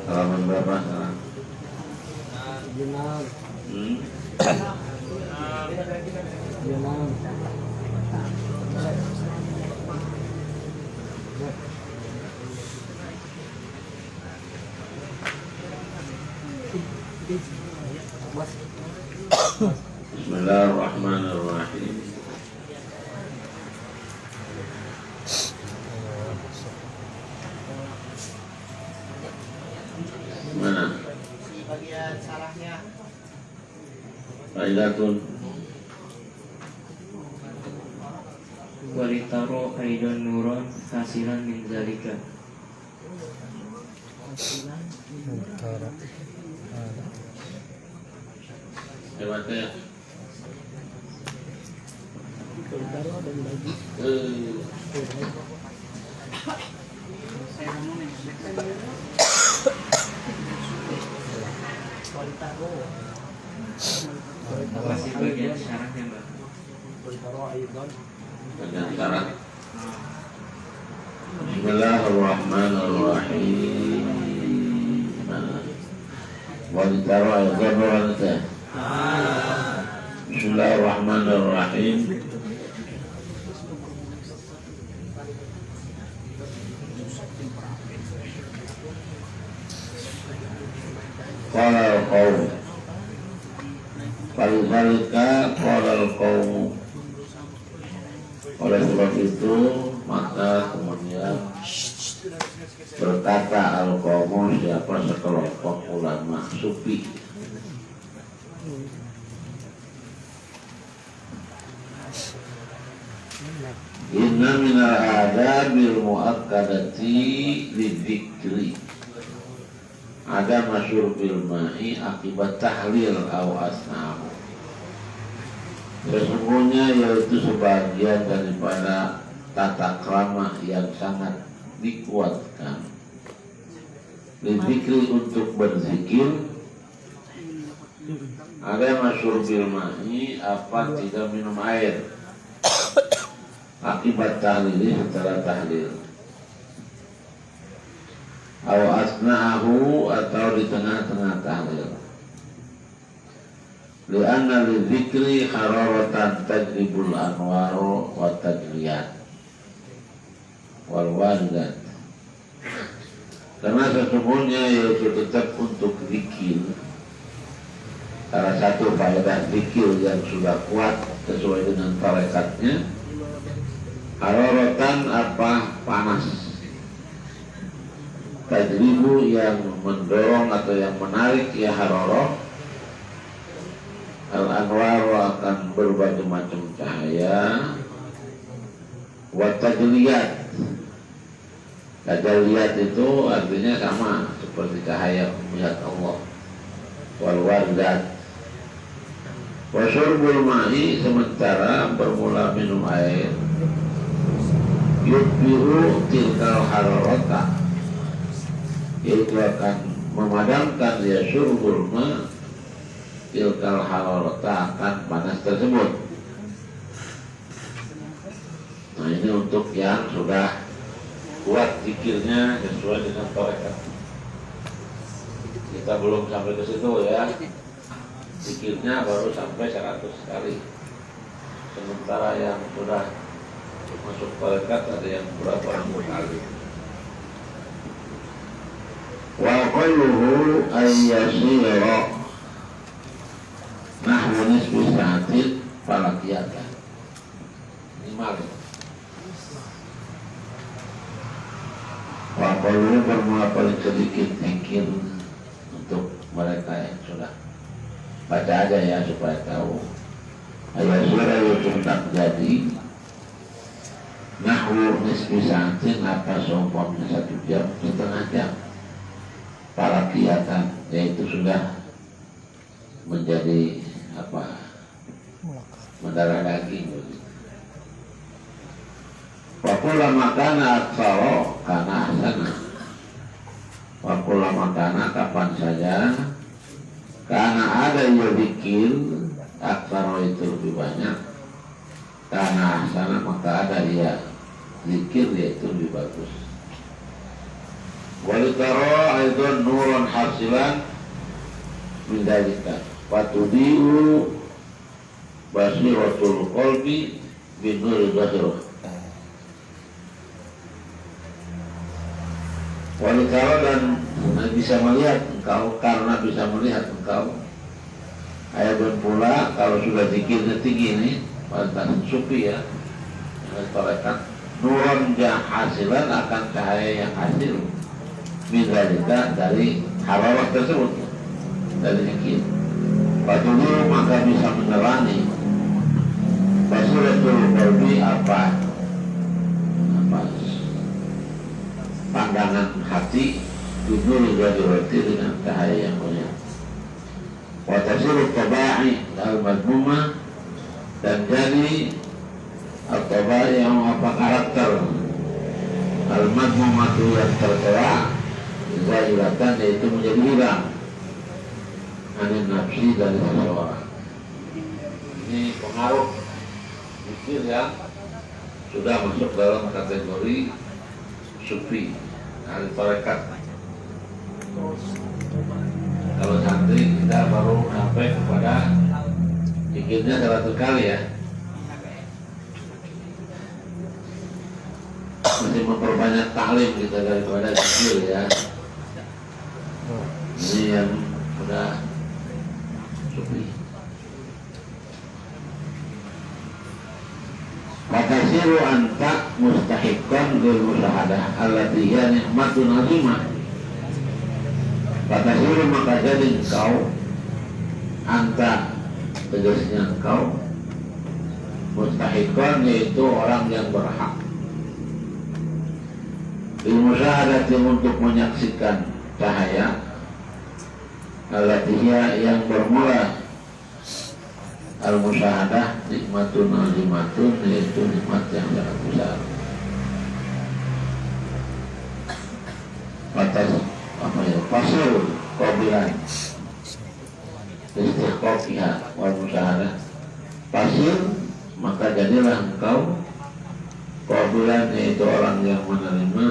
Halaman berapa sekarang? Bismillahirrahmanirrahim. Mana? Bagian salahnya. Faidatun. Walitaro aidan nuron hasilan min zalika. Hebatnya. Masih bagian syaratnya, Mbak. Bagian syarat. Bismillahirrahmanirrahim. Walitaro aidan nuron. Bismillahirrahmanirrahim. Qala al-qawm. Falizalika qala al-qawm. Oleh sebab itu maka kemudian berkata al-qawm, siapa sekelompok ulama sufi. Inna minal adabil muakkadati lidzikri. Ada masyhur bil ma'i akibat tahlil au asnahu. Sesungguhnya yaitu sebagian daripada tata krama yang sangat dikuatkan. Lidzikri untuk berzikir. Ada masyhur bil ma'i apa tidak minum air. Akibat tahlil setelah tahlil. Aw asna'ahu atau di tengah-tengah tahlil. Li'anna lidzikri hararatan tajribul anwaru wa tajriyat wal waridat. Karena sesungguhnya yaitu tetap untuk zikir. Salah satu faedah zikir yang sudah kuat sesuai dengan tarekatnya. Hararatan apa? Panas. Tajribu yang mendorong atau yang menarik ya hararah. Al-anwaru akan berbagai macam cahaya. Wa tajliyat. Tajliyat itu artinya sama seperti cahaya melihat Allah. Wal wardat. Wa syurbul ma'i sementara bermula minum air. Yudbiru tilkal hararata. Yaitu akan memadamkan ya syurbul ma tilkal hararata akan panas tersebut. Nah ini untuk yang sudah kuat zikirnya sesuai dengan tarekat. Kita belum sampai ke situ ya. Zikirnya baru sampai 100 kali. Sementara yang sudah masuk tarekat ada yang berapa kali. Wa qalluhu ayyasira nahwu nisbi sa'atin falakiyatan. Minimal. Wa qalluhu bermula paling sedikit zikir untuk mereka yang sudah baca aja ya supaya tahu. Ayyasira itu tak jadi nahwu nisbi sa'atin apa seumpamanya 1 jam, setengah jam. Para kelihatan yaitu sudah menjadi apa mendarah daging. Wakula makana aksaro kana asana. Wakula makana kapan saja karena ada yang zikir aksaro itu lebih banyak. Karena asana maka ada ya zikir yaitu lebih bagus. Walitaro itu nurun hasilan min dalika fatudiu basiratul qalbi bin nuril basirah. Walitaro dan bisa melihat engkau, karena bisa melihat engkau. Ayat pula kalau sudah zikirnya tinggi ini pada sufi ya, yang tolekan nurun yang hasilan akan cahaya yang hasil minalika dari harawat tersebut, dari zikir. Patulu maka bisa menerangi basiratul qalbi apa pandangan hati dulu roti dengan cahaya yang mulia. Watasiru tabai al-madmumah dan jadi al-tabai yang apa karakter al-madmumah itu yang tercela zahiratan yaitu menjadi hilang anin nafsi dari seseorang. Ini pengaruh zikir yang sudah masuk dalam kategori sufi ahli tarekat. Kalau santri kita baru sampai kepada zikirnya 100 kali ya, masih memperbanyak taklim kita daripada zikir ya. Ini yang sudah sufi. Fatasiru anta mustahiqqan lil musyahadah allati hiya nikmatun azimah. Fatasiru maka jadi engkau anta tegasnya engkau mustahiqqan yaitu orang yang berhak lil musyahadah untuk menyaksikan cahaya allati hiya yang bermula al-musyahadah nikmatun azimatun yaitu nikmat yang sangat besar. Batas apa ya? Pasal qabilan istiqaqiyah wal musyahadah. Pasal maka jadilah engkau qabilan yaitu orang yang menerima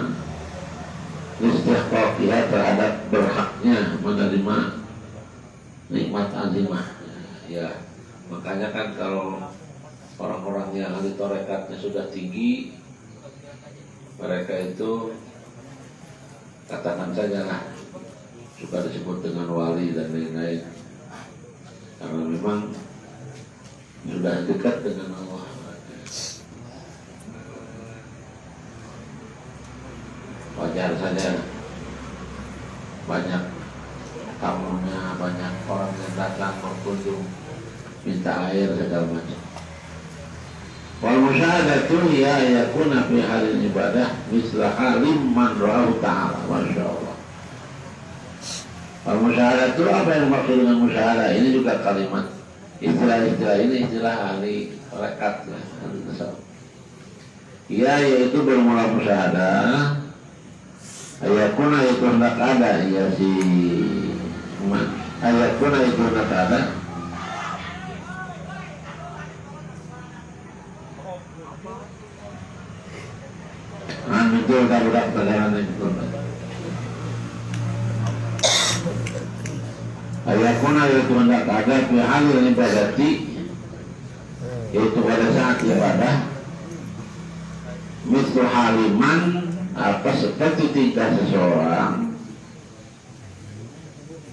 istiqaqiyah terhadap berhaknya menerima nikmat azimah ya. Makanya kan kalau orang-orang yang ahli tarekatnya sudah tinggi, mereka itu katakan saja lah suka disebut dengan wali dan lain-lain, karena memang sudah dekat dengan Allah. Wajar saja banyak tamunya, banyak orang yang datang berkunjung minta air segala macam. Wal musyahadatu hiya yakuna fi halil ibadah misla halim man ra'ahu ta'ala. Masya Allah. Wal musyahadatu apa yang maksud dengan musyahadah? Ini juga kalimat istilah-istilah ini istilah ahli rekat ya, ahli tasawuf. Ia yaitu bermula musyahadah ayakuna itu hendak ada ya si ayakuna itu hendak ada itu budak perjalanan itu. Ayakuna yaitu hendak ada fi halil ibadati yaitu pada saat ibadah mislu haliman apa seperti tingkah seseorang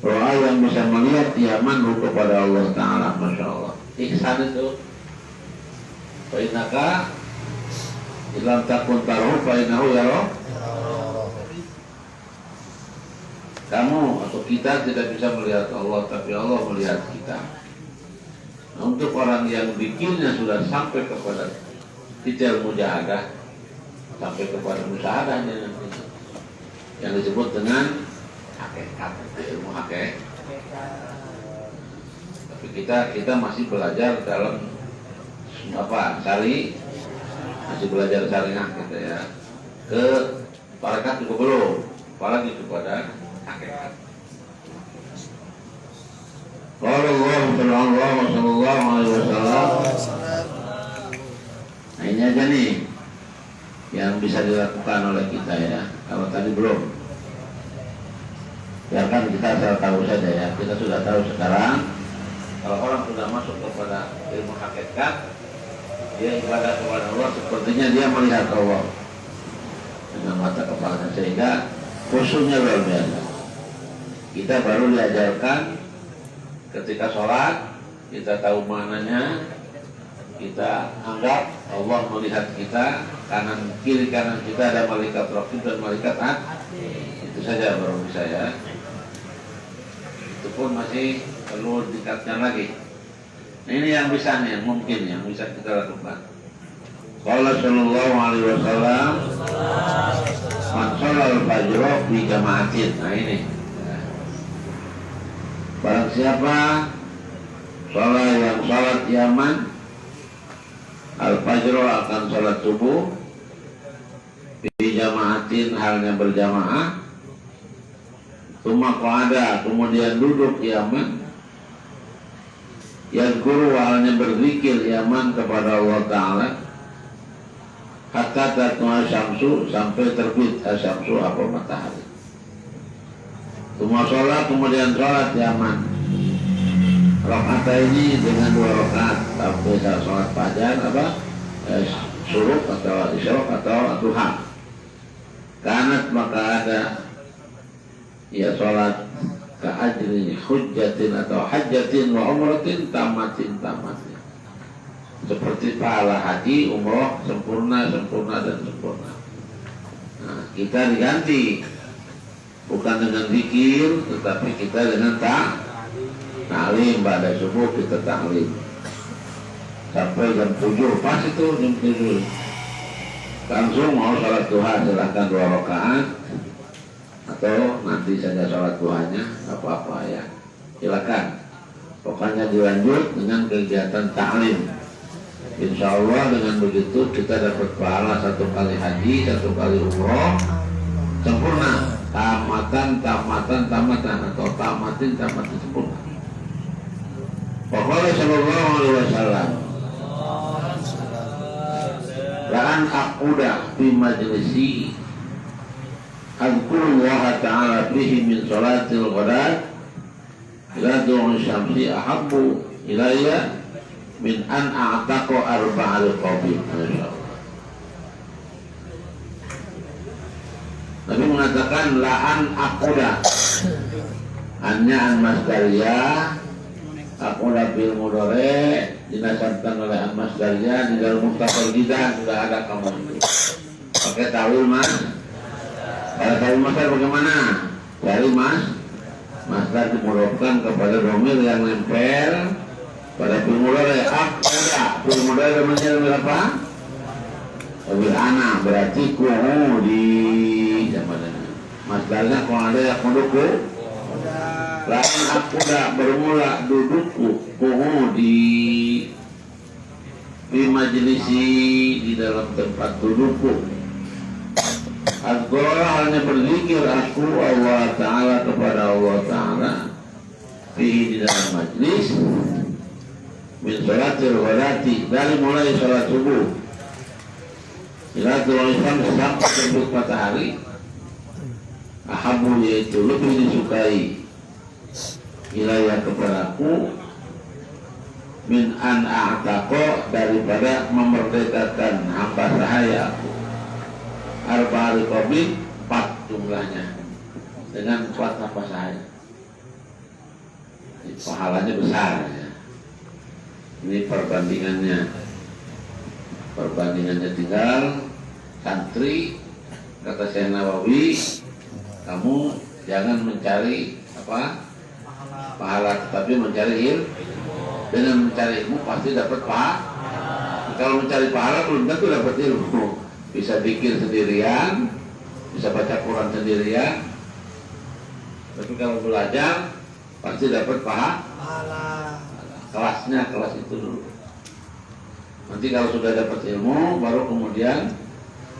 roa yang bisa melihat yaman kepada Allah Ta'ala. Masya Allah. Ihsan itu fa'inaka ilam takun taruh fa'inahu yaro. Kamu atau kita tidak bisa melihat Allah, tapi Allah melihat kita. Nah, untuk orang yang bikinnya sudah sampai kepada titik mujahadah, sampai kepada musyahadahnya yang disebut dengan hakikat, ilmu hakikat. Tapi kita masih belajar dalam apa? Syari, masih belajar syariah kita ya. Ke tarekat juga belum, apalagi kepada hakikat. Allah sallallahu alaihi wasallam. Nah, ini aja nih yang bisa dilakukan oleh kita ya. Kalau tadi belum. Ya kan kita asal tahu saja ya, kita sudah tahu sekarang kalau orang sudah masuk kepada ilmu hakikat, dia ibadah kepada Allah sepertinya dia melihat Allah dengan mata kepalanya, sehingga khusyuknya luar biasa. Kita baru diajarkan ketika sholat, kita tahu maknanya, kita anggap Allah melihat kita, kanan kiri kanan kita ada malaikat raqib dan malaikat atid. Itu saja baru bisa ya. Itu pun masih perlu ditingkatkan lagi. Nah, ini yang bisa nih, yang mungkin yang bisa kita lakukan. Qala sallallahu alaihi wasallam, man sholal fajr fi jama'atin. Nah ini. Barang siapa sholat yaman al-fajr akan sholat subuh fi jama'atin halnya berjamaah, kemudian duduk yaman, yang guru halnya berzikir yaman kepada Allah Ta'ala, hatta tatlu'a syamsu, sampai terbit asyamsu apa matahari. Semua sholat, kemudian sholat yaman rakaat ini dengan 2 rakaat sampai sholat fajar syuruk atau isyraq atau duha. Kanat maka ada ya sholat ka'ajri hujjatin atau hajjatin wa umratin tamatin. Seperti pahala haji, umroh sempurna dan sempurna. Nah, kita diganti bukan dengan zikir, tetapi kita dengan ta'lim. Pada subuh kita ta'lim sampai jam 7, pas itu jam 7 langsung mau sholat duha, silahkan 2 rakaat atau nanti saja sholat duhanya, apa-apa ya, silakan. Pokoknya dilanjut dengan kegiatan ta'lim. Insya Allah dengan begitu kita dapat pahala 1 kali haji, 1 kali umroh sempurna, tamatan atau tamatin sempurna. Pokoknya sallallahu alaihi wasallam, la'an aquda fi majlisi adkurullah ta'ala fihi min salatil ghadat ila du'un syamsi ahabbu ilayya min an a'taqa arba'al qabib. Nabi mengatakan la'an aquda, hanya an masdariyah, aquda bil mudhari dinasabkan oleh an masdariyah, di dalam Mustafa Jidah sudah ada kamu itu. Pakai tawil mas. Pada tawil masdar bagaimana? Dari masdar dimudhafkan kepada dhamir yang nempel pada bil mudhari. Aquda bil mudhari namanya apa? Bil ana, berarti ku'udi. Masdarnya kalau ada yang kuduku, lain aquda bermula dudukku, ku'udi di majlisi, di dalam tempat dudukku. Azkura hanya berzikir aku Allah Ta'ala kepada Allah Ta'ala di dalam majlis min sholatil ghadati, dari mulai sholat subuh ila Islam sampai terbit matahari. Ahabu yaitu lebih disukai ilayah kepadaku min an a'taqo, daripada memerdekakan hamba sahaya aku, arba'al qabid, 4 jumlahnya, dengan 4 hamba sahaya. Ini pahalanya besar ya. Ini perbandingannya tinggal santri. Kata Syekh Nawawi, kamu jangan mencari pahala, tetapi mencari ilmu. Dengan mencari ilmu pasti dapat pahala. Kalau mencari pahala belum tentu dapat ilmu. Bisa zikir sendirian, bisa baca Quran sendirian, tapi kalau belajar pasti dapat pahala. Kelasnya kelas itu dulu. Nanti kalau sudah dapat ilmu, baru kemudian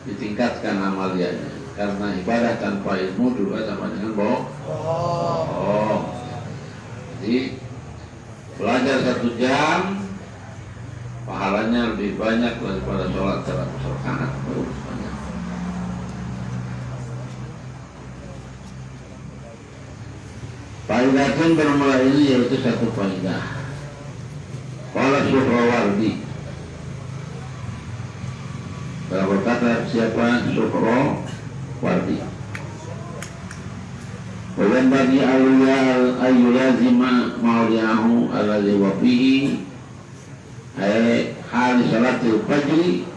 ditingkatkan amaliannya. Karena ibadah tanpa ilmu juga sama dengan bohong. Jadi belajar 1 jam pahalanya lebih banyak daripada sholat 100 rakaat. Faidatun bermula ini yaitu satu faidah. Qala Suhrawardi, kalau berkata siapa Suhrawardi, wajan bagi ayyulazima mauliahu alladhi wafihi ay hal salatil fajri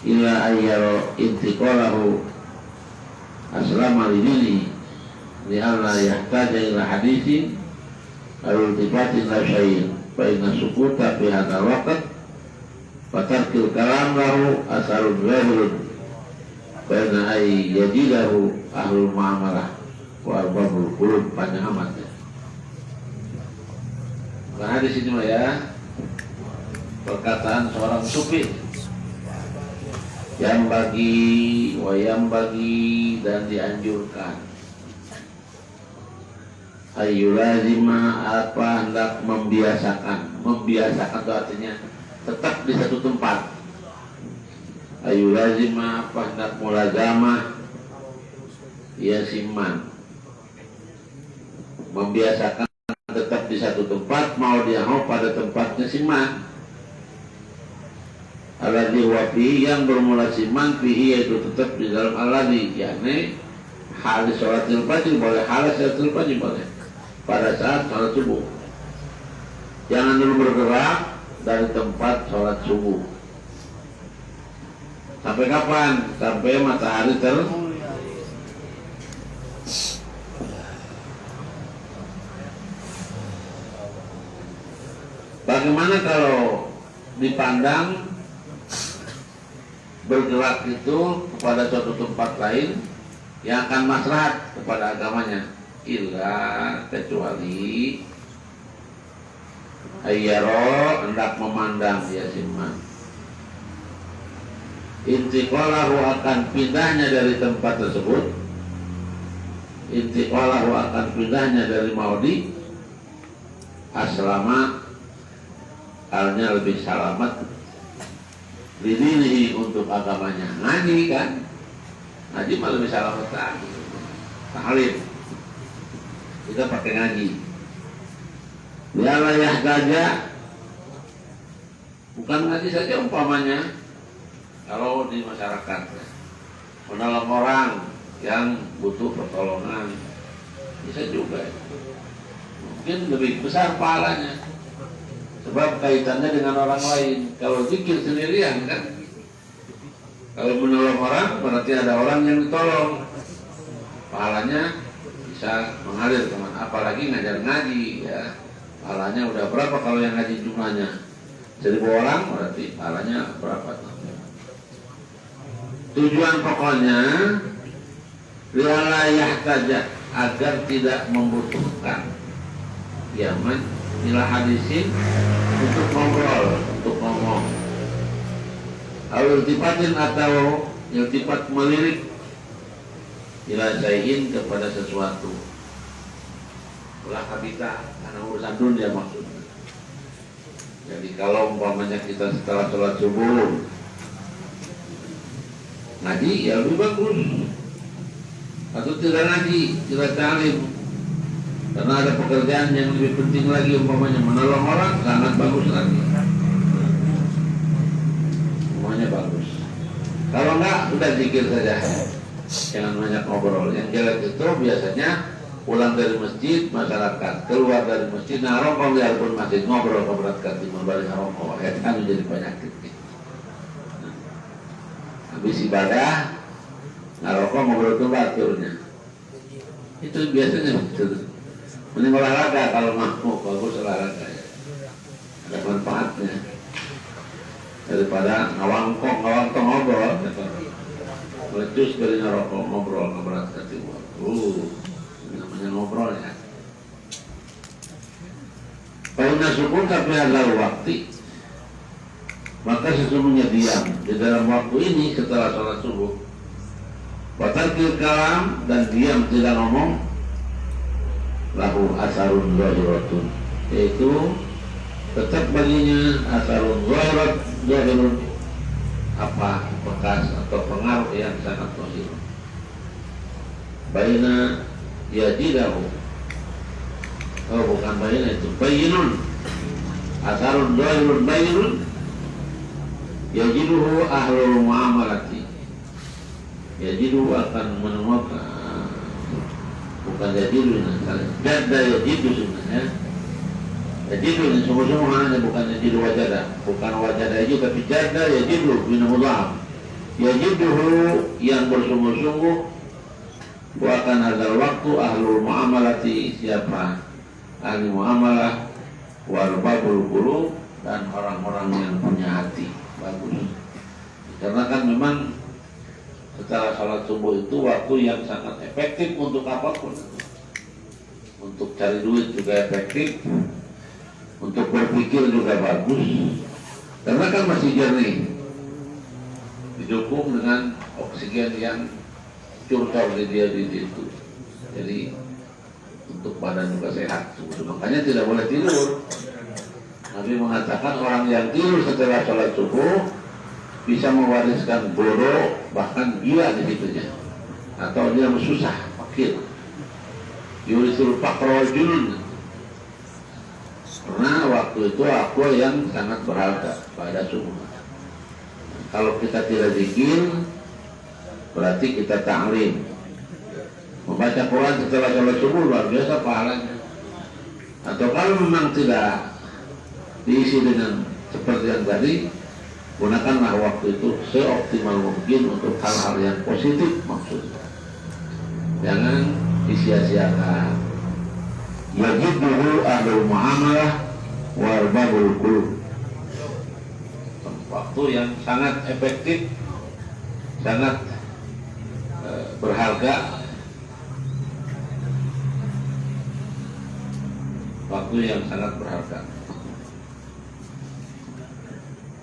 ila ayyaro intiqalahu aslama lidini li'alla yahtaja ila hadithin al-iltifatin la syai'in fa inna sukuta fi hadha waqt fatarkil kalam lahu asarun zahirun fa inna ay yajidahu ahlul mu'amalah wa arbabul qulub. Panjang amat ya. Nah di sini mah ya perkataan seorang sufi yang bagi dan dianjurkan ayyulazima apa hendak membiasakan itu artinya tetap di satu tempat. Ayyulazima apa hendak mulazamah ya siman membiasakan tetap di satu tempat mau dia pada tempatnya siman. Alladhi wafi yang bermula siman fihi yaitu tetap di dalam alladhi yakni hal sholatil fajr boleh, hal sholatil fajr boleh pada saat sholat subuh. Jangan dulu bergerak dari tempat sholat subuh. Sampai kapan? Sampai matahari Bagaimana kalau dipandang bergerak itu kepada suatu tempat lain yang akan maslahat kepada agamanya, illa kecuali ayyaro hendak memandang ya siman intiqalahu akan pindahnya dari tempat tersebut, intiqalahu akan pindahnya dari maudi aslama halnya lebih selamat didinihi untuk agamanya. Ngaji kan, ngaji malah lebih selamat lagi. Tahlil kita pakai ngaji. Wilayah gajah bukan ngaji saja umpamanya kalau di masyarakat menolong orang yang butuh pertolongan bisa juga, mungkin lebih besar pahalanya sebab kaitannya dengan orang lain. Kalau zikir sendirian kan, kalau menolong orang berarti ada orang yang ditolong, pahalanya bisa mengalir teman. Apalagi ngajar ngaji ya, pahalanya udah berapa kalau yang ngaji jumlahnya 1000 orang berarti pahalanya berapa tuh. Tujuan pokoknya wilayah saja agar tidak membutuhkan yaman ila hadisin untuk ngobrol, untuk ngomong. Al-iltifatin atau iltifat melirik ila syai'in kepada sesuatu. Ulah habita karena urusan dunia maksudnya. Jadi kalau umpamanya kita setelah sholat subuh ngaji ya lebih bagus. Atau tidak ngaji, tidak ta'lim. Karena ada pekerjaan yang lebih penting lagi umpamanya menolong orang, sangat bagus lagi. Semuanya bagus. Kalau enggak, udah zikir saja. Jangan banyak ngobrol. Yang jelek itu biasanya pulang dari masjid, masyarakat keluar dari masjid, nah rokok biarpun masjid ngobrol keberatkan di membalik rokok, ya kan menjadi penyakit. Habis ibadah, ngerokok ngobrol ke baturnya. Itu biasanya betul. Mending olahraga kalau mampu, bagus olahraga ya. Ada manfaatnya daripada ngawangkong ngobrol melecus dari ngerokok ngobrol keberatkan di namanya ngobrol ya. Paina sukun tapi adalah waktu, maka sesungguhnya diam di dalam waktu ini setelah sholat subuh. Watarkil kalam dan diam tidak ngomong lahu asarun zahiratun, yaitu tetap baginya asarun zahirun apa bekas atau pengaruh yang sangat zahir. Baina yadidahu Oh bukan bayin itu, bayinun. Asarun doirun bayinun. Yajiduhu ahlul muamalati. Yajiduhu akan menemukan. Bukan yajidu ini. Jadda yajidu sebenarnya. Yajidu ini sungguh-sungguh hanya bukan yajidu wajadah. Bukan wajadah itu tapi jadda yajidu binamullah. Yajiduhu yang bersungguh-sungguh. Wa akan ada waktu ahlul muamalati siapa? Ahli muamalah warbabul qulub dan orang-orang yang punya hati bagus. Karena kan memang setelah salat subuh itu waktu yang sangat efektif untuk apapun. Untuk cari duit juga efektif, untuk berpikir juga bagus. Karena kan masih jernih, didukung dengan oksigen yang curcol di dia di situ. Jadi untuk badan juga sehat. Makanya tidak boleh tidur. Nabi mengatakan orang yang tidur setelah sholat subuh bisa mewariskan bodoh, bahkan gila di situnya, atau dia susah, fakir. Yurisul faqra wal junun. Karena waktu itu aku yang sangat berharga pada subuh. Kalau kita tidak zikir, berarti kita ta'lim. Membaca Quran setelah sholat subuh luar biasa pahalanya. Atau kalau memang tidak diisi dengan seperti yang tadi, gunakanlah waktu itu seoptimal mungkin untuk hal-hal yang positif maksudnya. Jangan disia-siakan. Yajiduhu ahlul muamalah warbabul qulub. Waktu yang sangat efektif, sangat berharga. Waktu yang sangat berharga.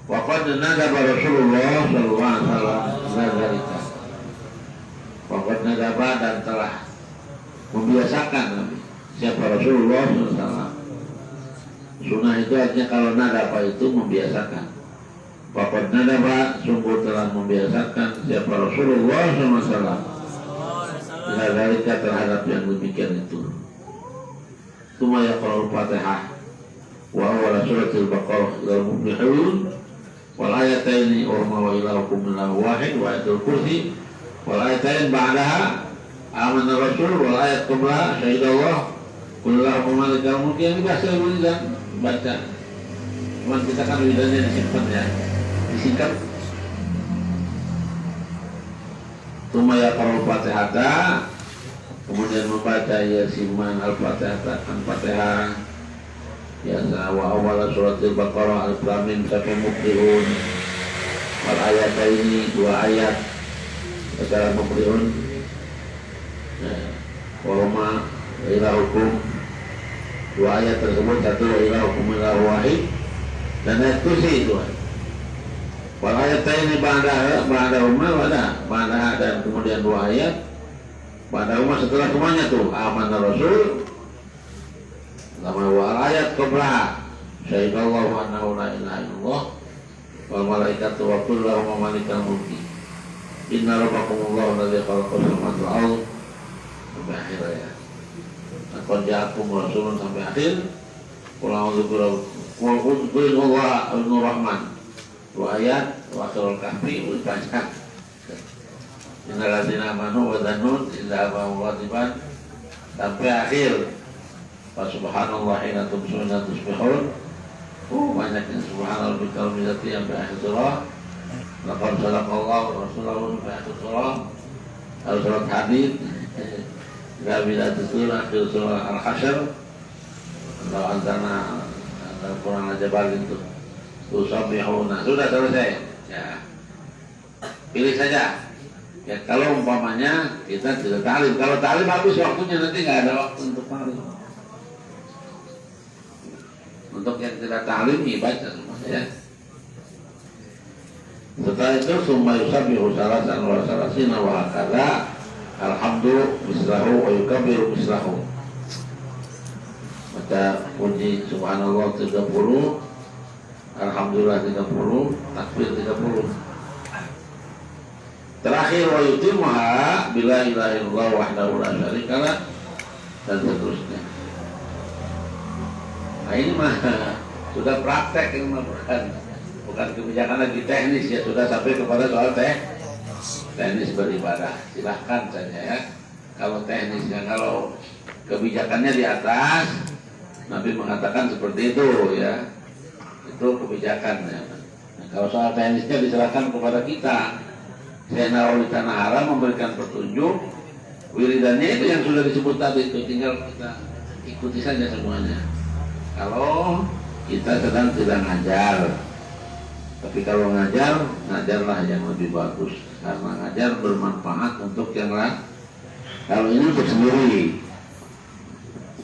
Waqad nadaba Rasulullah sallallahu alaihi wasallam waqad nadaba dan telah membiasakan Nabi. Siapa Rasulullah sallallahu alaihi wasallam? Sunnah itu artinya kalau nadaba itu membiasakan. Waqad nadaba sungguh telah membiasakan siapa Rasulullah sallallahu alaihi wasallam. Terhadap yang demikian itu. Tsumma yaqra'ul Fatihah wa awwal suratil Baqarah ila al-muflihun wal ayataini wa ilahukum ilahun wahid wa ayatul kursi wal ayatain ba'daha amana rasul wal ayat qablaha syahidallah kullahu malikal mulki. Yang biasa wiridan baca. Cuman kita kan wiridannya disimpan ya, disingkat. Tsumma yaqra'ul Fatihah, kemudian membaca Yasin al-Fatihah, Al-Fatihah, ya wa awal suratil Baqarah Alif Lam Mim sampai Muflihun. Wal ayat ini dua ayat secara Muflihun. Wa huma ilahukum, dua ayat tersebut, satu wa ilahukum ilahu wahid dan ayat kursi itu. Wal ayat ini ba'da huma ba'da dan kemudian dua ayat pada umat setelah semuanya tuh amanah Rasul sama wal ayat qablaha syahidallahu annahu la ilaha illallah wal malaikatu wa kullu malikal mulki inna rabbakumullahu alladzi khalaqas samawati wal ardh sampai akhir ya. Qad ja'akum rasulun sampai akhir. Qul a'udzu birabbil rahman. Dua ayat wa surah Kahfi dibaca. Innal ladzina amanu wa dzannun illa ghadiban sampai akhir. Wa subhanallah hina tumsuna tusbihun. Banyaknya subhanallah bikal mizati sampai akhir surah. Laqad sadaqallahu rasulahu sampai akhir surah. Surat Hadid. Gabila surah akhir surah Al-Hasyr. Kalau antara Al-Quran aja balik itu Tusabihuna. Sudah selesai ya. Pilih saja. Ya kalau umpamanya kita tidak ta'lim, kalau ta'lim habis waktunya, nanti nggak ada waktu untuk ta'lim. Untuk yang tidak ta'lim baca semuanya ya. Setelah itu summa yusabbihu salasan wa salasina wa hakadha alhamdu mislahu wa yukabbiru mislahu. Baca puji subhanallah 30, alhamdulillah 30, takbir 30. Terakhir wa yutimha bila ilaha illallah wahdahu la syarikalah dan seterusnya. Nah ini mah sudah praktek, ini mah bukan kebijakan lagi teknis ya, sudah sampai kepada soal teknis beribadah. Silahkan saja ya. Kalau teknisnya, kalau kebijakannya di atas, Nabi mengatakan seperti itu ya, itu kebijakannya. Nah, kalau soal teknisnya diserahkan kepada kita. Syekh Nawawi Tanah Haram memberikan petunjuk, wiridannya itu yang sudah disebut tadi itu, tinggal kita ikuti saja semuanya. Kalau kita sedang tidak ngajar, tapi kalau ngajarlah yang lebih bagus, karena ngajar bermanfaat untuk yang lain. Kalau ini untuk sendiri,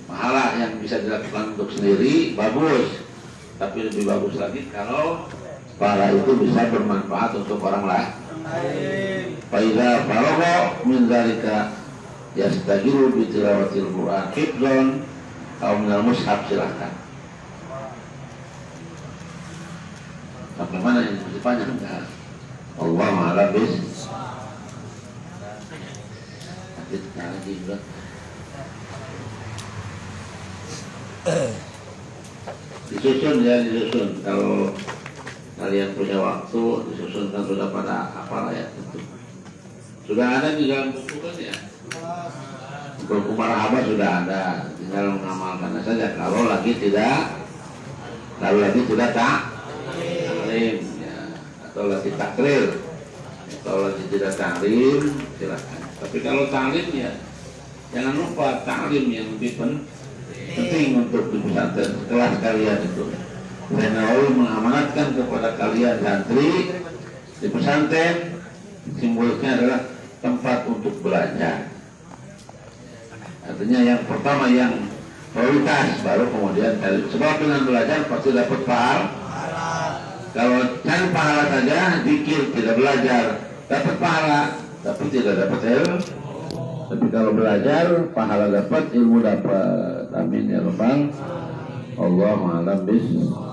pahala yang bisa dilakukan untuk sendiri bagus, tapi lebih bagus lagi kalau pahala itu bisa bermanfaat untuk orang lain. Faiza faragha min dzalika yastajiru bi tilawatil Qur'an hifdzan aw minal mushaf, silahkan. Sampai mana ini masih panjang enggak? Allah Maha bis. Kita lagi juga. Disusun ya, disusun. Kalau kalian punya waktu, disusunkan sudah pada hafal ya tentu. Sudah ada di dalam buku kan ya? Buku marhabah sudah ada, tinggal mengamalkan saja. Kalau lagi tidak taklim ya, atau lagi takrir, atau lagi tidak taklim, silakan. Tapi kalau taklim ya, jangan lupa taklim yang lebih penting untuk di pesantren kelas kalian itu. Syekh Nawawi mengamanatkan kepada kalian santri di pesantren, simbolisnya adalah tempat untuk belajar. Artinya yang pertama yang prioritas, baru kemudian cari. Sebab dengan belajar pasti dapat pahala. Kalau cari pahala saja, zikir tidak belajar, dapat pahala, tapi tidak dapat ilmu. Tapi kalau belajar, pahala dapat, ilmu dapat. Amin ya rabbal. Allahu a'lam bishawab.